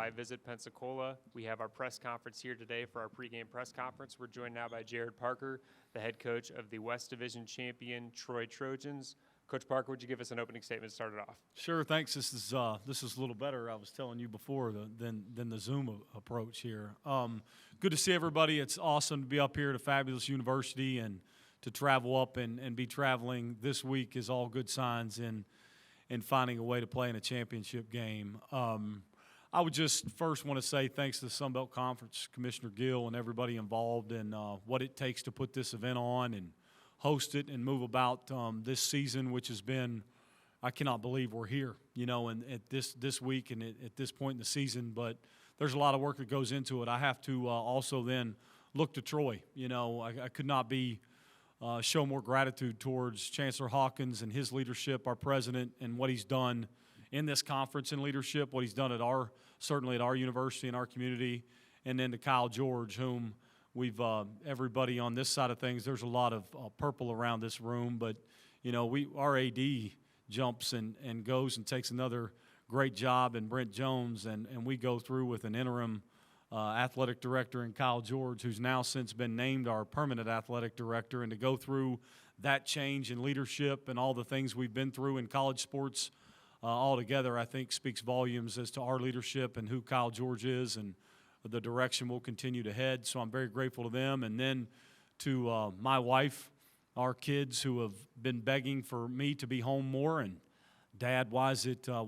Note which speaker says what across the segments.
Speaker 1: by Visit Pensacola. We have our press conference here today for our pregame press conference. We're joined now by Gerad Parker, the head coach of the West Division champion Troy Trojans. Coach Parker, would you give us an opening statement to start it off?
Speaker 2: Sure, thanks. This is a little better. I was telling you before than the Zoom approach here. Good to see everybody. It's awesome to be up here at a fabulous university, and to travel up and be traveling this week is all good signs in finding a way to play in a championship game. I would just first want to say thanks to the Sun Belt Conference, Commissioner Gill, and everybody involved in what it takes to put this event on and host it and move about this season, which has been, I cannot believe we're here, and at this week and at this point in the season. But there's a lot of work that goes into it. I have to also then look to Troy. I could not show more gratitude towards Chancellor Hawkins and his leadership, our president, and what he's done in this conference in leadership, what he's done certainly at our university and our community, and then to Kyle George, whom we've everybody on this side of things. There's a lot of purple around this room, but our AD jumps and goes and takes another great job, and Brent Jones, and we go through with an interim athletic director in Kyle George, who's now since been named our permanent athletic director, and to go through that change in leadership and all the things we've been through in college sports altogether, I think speaks volumes as to our leadership and who Kyle George is and the direction we'll continue to head. So I'm very grateful to them. And then to my wife, our kids who have been begging for me to be home more, and Dad, why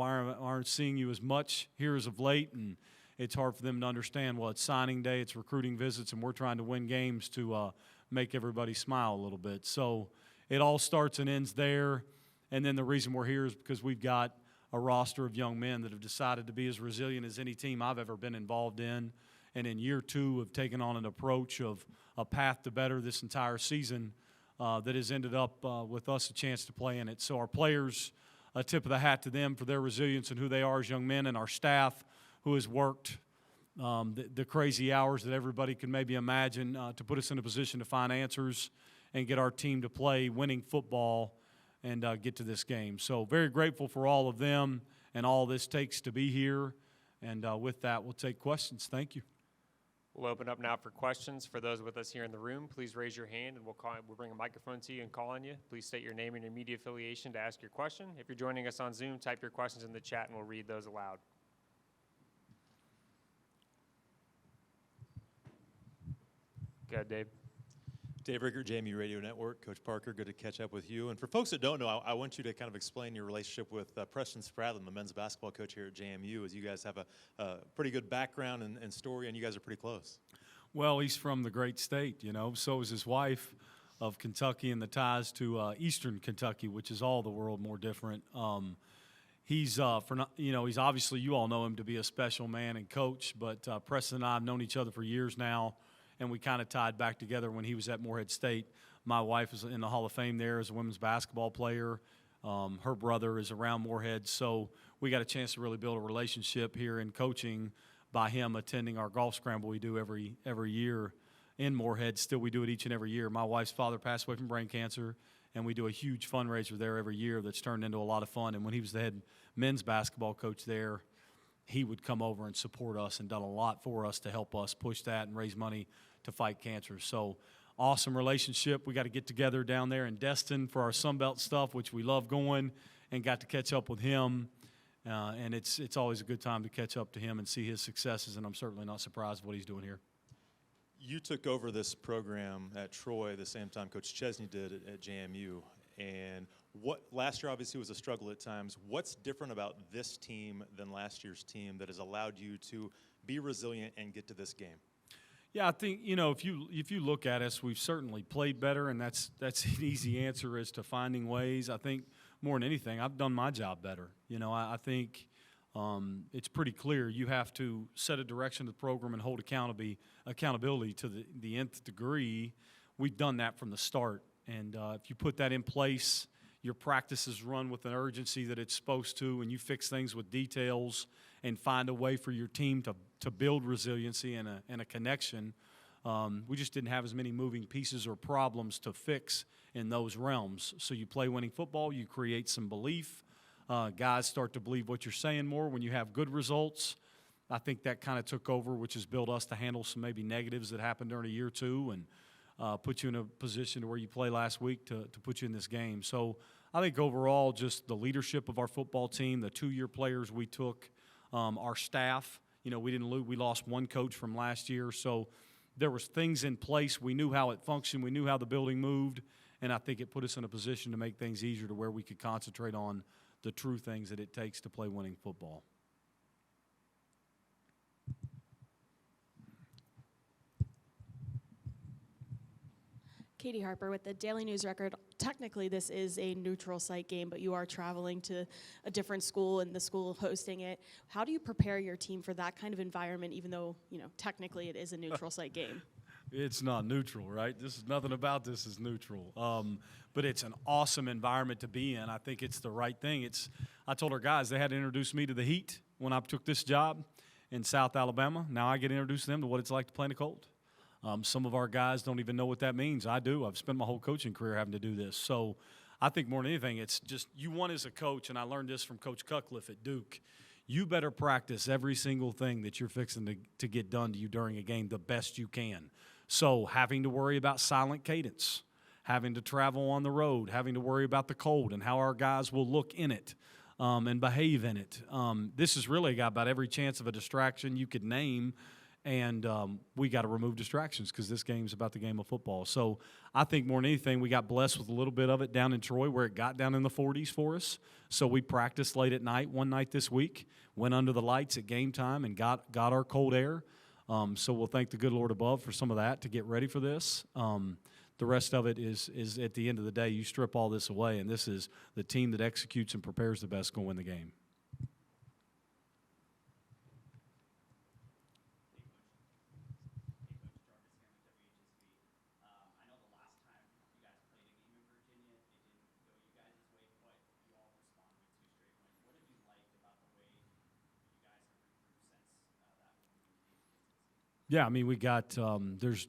Speaker 2: aren't seeing you as much here as of late? And it's hard for them to understand, well, it's signing day, it's recruiting visits, and we're trying to win games to make everybody smile a little bit. So it all starts and ends there. And then the reason we're here is because we've got a roster of young men that have decided to be as resilient as any team I've ever been involved in. And in year two have taken on an approach of a path to better this entire season that has ended up with us a chance to play in it. So our players, a tip of the hat to them for their resilience and who they are as young men, and our staff who has worked the crazy hours that everybody can maybe imagine to put us in a position to find answers and get our team to play winning football and get to this game. So very grateful for all of them and all this takes to be here. And with that, we'll take questions. Thank you.
Speaker 1: We'll open up now for questions. For those with us here in the room, please raise your hand, and we'll bring a microphone to you and call on you. Please state your name and your media affiliation to ask your question. If you're joining us on Zoom, type your questions in the chat, and we'll read those aloud. Go ahead, Dave.
Speaker 3: Dave Rickert, JMU Radio Network. Coach Parker, good to catch up with you. And for folks that don't know, I want you to kind of explain your relationship with Preston Spradlin, the men's basketball coach here at JMU, as you guys have a pretty good background and story, and you guys are pretty close.
Speaker 2: Well, he's from the great state, So is his wife of Kentucky, and the ties to Eastern Kentucky, which is all the world more different. He's obviously, you all know him to be a special man and coach, but Preston and I have known each other for years now. And we kind of tied back together when he was at Morehead State. My wife is in the Hall of Fame there as a women's basketball player. Her brother is around Morehead. So we got a chance to really build a relationship here in coaching by him attending our golf scramble we do every year in Morehead. Still, we do it each and every year. My wife's father passed away from brain cancer, and we do a huge fundraiser there every year that's turned into a lot of fun. And when he was the head men's basketball coach there, he would come over and support us and done a lot for us to help us push that and raise money to fight cancer. So awesome relationship. We got to get together down there in Destin for our Sunbelt stuff, which we love going, and got to catch up with him. And it's always a good time to catch up to him and see his successes, and I'm certainly not surprised what he's doing here.
Speaker 3: You took over this program at Troy the same time Coach Chesney did at JMU. And what last year obviously was a struggle at times. What's different about this team than last year's team that has allowed you to be resilient and get to this game?
Speaker 2: Yeah, I think, if you look at us, we've certainly played better, and that's an easy answer as to finding ways. I think more than anything, I've done my job better. I think it's pretty clear you have to set a direction to the program and hold accountability to the nth degree. We've done that from the start, and if you put that in place, your practices run with an urgency that it's supposed to, and you fix things with details and find a way for your team to build resiliency and a connection. We just didn't have as many moving pieces or problems to fix in those realms. So you play winning football, you create some belief. Guys start to believe what you're saying more when you have good results. I think that kind of took over, which has built us to handle some maybe negatives that happened during a year or two and put you in a position to where you play last week to put you in this game. So I think overall just the leadership of our football team, the 2-year players we took, our staff, we didn't lose. We lost one coach from last year. So there was things in place. We knew how it functioned. We knew how the building moved. And I think it put us in a position to make things easier to where we could concentrate on the true things that it takes to play winning football.
Speaker 4: Katie Harper with the Daily News Record. Technically, this is a neutral site game, but you are traveling to a different school and the school hosting it. How do you prepare your team for that kind of environment, even though, technically it is a neutral site game?
Speaker 2: It's not neutral, right? Nothing about this is neutral. But it's an awesome environment to be in. I think it's the right thing. I told our guys they had to introduce me to the heat when I took this job in South Alabama. Now I get introduced to them to what it's like to play in the cold. Some of our guys don't even know what that means. I do. I've spent my whole coaching career having to do this. So I think more than anything, it's just you want as a coach, and I learned this from Coach Cutcliffe at Duke, you better practice every single thing that you're fixing to get done to you during a game the best you can. So having to worry about silent cadence, having to travel on the road, having to worry about the cold and how our guys will look in it and behave in it. This has really got about every chance of a distraction you could name. And we got to remove distractions because this game's about the game of football. So I think more than anything, we got blessed with a little bit of it down in Troy where it got down in the 40s for us. So we practiced late at night one night this week, went under the lights at game time and got our cold air. So we'll thank the good Lord above for some of that to get ready for this. The rest of it is at the end of the day, you strip all this away, and this is the team that executes and prepares the best going to win the game. Yeah, I mean, we got it's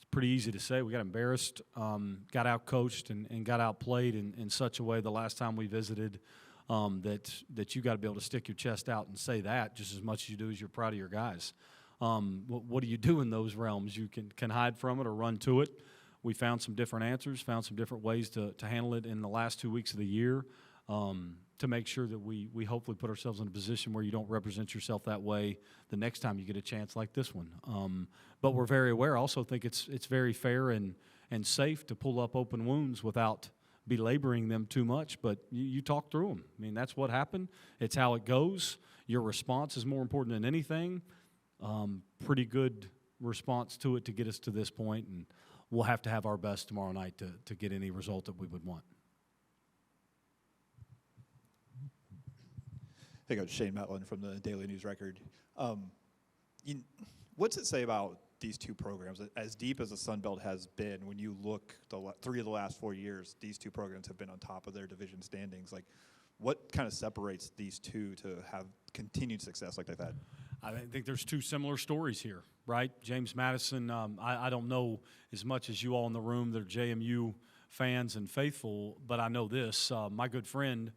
Speaker 2: pretty easy to say. We got embarrassed, got out-coached, and got outplayed in such a way the last time we visited that you got to be able to stick your chest out and say that just as much as you do as you're proud of your guys. What do you do in those realms? You can hide from it or run to it. We found some different answers, found some different ways to handle it in the last 2 weeks of the year. To make sure that we hopefully put ourselves in a position where you don't represent yourself that way the next time you get a chance like this one. But we're very aware. I also think it's very fair and safe to pull up open wounds without belaboring them too much. But you talk through them. I mean, that's what happened. It's how it goes. Your response is more important than anything. Pretty good response to it to get us to this point, and we'll have to have our best tomorrow night to get any result that we would want.
Speaker 5: Hey, Coach, Shane Metlin from the Daily News Record. What's it say about these two programs? As deep as the Sun Belt has been, when you look 3 of the last 4 years, these two programs have been on top of their division standings. Like, what kind of separates these two to have continued success like they've had?
Speaker 2: I think there's two similar stories here, right? James Madison, I don't know as much as you all in the room that are JMU fans and faithful, but I know this. My good friend,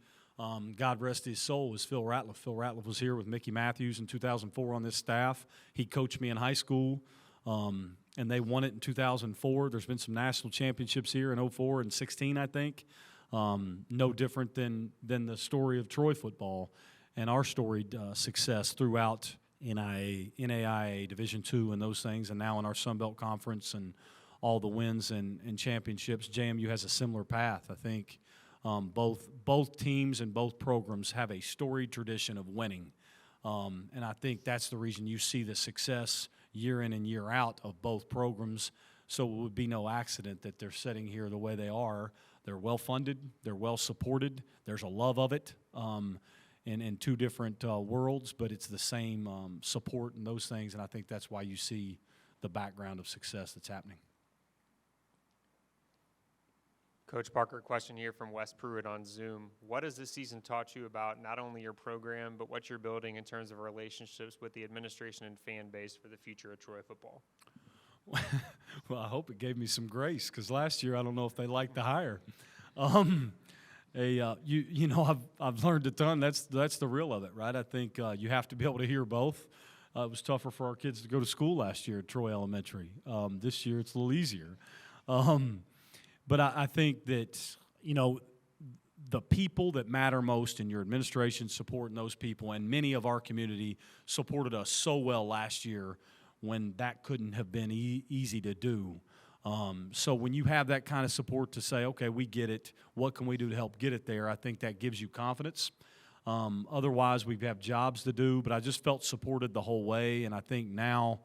Speaker 2: God rest his soul, was Phil Ratliff. Phil Ratliff was here with Mickey Matthews in 2004 on this staff. He coached me in high school, and they won it in 2004. There's been some national championships here in 04 and 16, I think. No different than the story of Troy football and our storied success throughout NAIA, Division II, and those things, and now in our Sun Belt Conference and all the wins and championships. JMU has a similar path, I think. Both teams and both programs have a storied tradition of winning, and I think that's the reason you see the success year in and year out of both programs. So it would be no accident that they're sitting here the way they are. They're well funded, they're well supported. There's a love of it in two different worlds, but it's the same support and those things, and I think that's why you see the background of success that's happening.
Speaker 1: Coach Parker, question here from Wes Pruitt on Zoom. What has this season taught you about not only your program, but what you're building in terms of relationships with the administration and fan base for the future of Troy football?
Speaker 2: Well, I hope it gave me some grace, because last year I don't know if they liked the hire. I've learned a ton. That's the real of it, right? I think you have to be able to hear both. It was tougher for our kids to go to school last year at Troy Elementary. This year it's a little easier. But I think that, you know, the people that matter most in your administration supporting those people, and many of our community supported us so well last year when that couldn't have been easy to do. So when you have that kind of support to say, okay, we get it, what can we do to help get it there, I think that gives you confidence. Otherwise, we have jobs to do, but I just felt supported the whole way, and I think now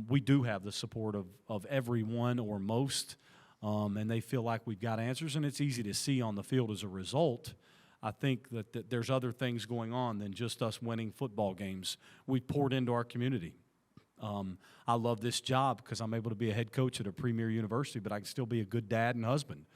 Speaker 2: we do have the support of everyone or most, and they feel like we've got answers, and it's easy to see on the field as a result. I think that there's other things going on than just us winning football games. We poured into our community. I love this job because I'm able to be a head coach at a premier university, but I can still be a good dad and husband.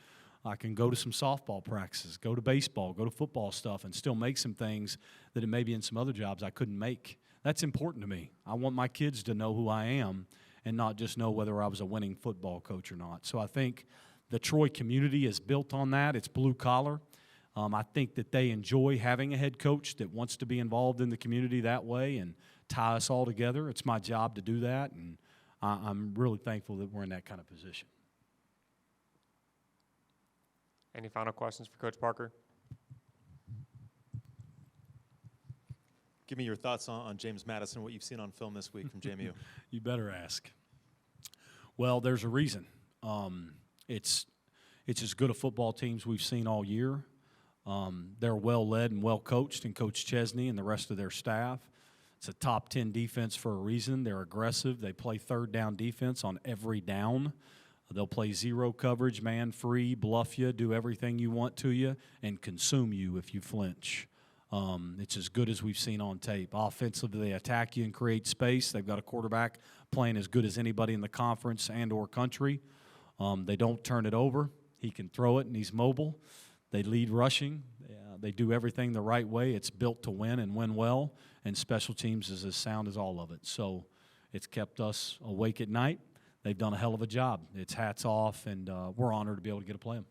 Speaker 2: I can go to some softball practices, go to baseball, go to football stuff, and still make some things that maybe in some other jobs I couldn't make. That's important to me. I want my kids to know who I am and not just know whether I was a winning football coach or not. So I think the Troy community is built on that. It's blue collar. I think that they enjoy having a head coach that wants to be involved in the community that way and tie us all together. It's my job to do that, and I'm really thankful that we're in that kind of position.
Speaker 1: Any final questions for Coach Parker?
Speaker 3: Give me your thoughts on James Madison, what you've seen on film this week from JMU.
Speaker 2: You better ask. Well, there's a reason. It's as good a football team as we've seen all year. They're well led and well coached, and Coach Chesney and the rest of their staff. It's a top 10 defense for a reason. They're aggressive. They play third down defense on every down. They'll play zero coverage, man free, bluff you, do everything you want to you, and consume you if you flinch. It's as good as we've seen on tape. Offensively, they attack you and create space. They've got a quarterback playing as good as anybody in the conference and or country. They don't turn it over. He can throw it, and he's mobile. They lead rushing. They do everything the right way. It's built to win and win well, and special teams is as sound as all of it. So it's kept us awake at night. They've done a hell of a job. It's hats off, and we're honored to be able to get to play them.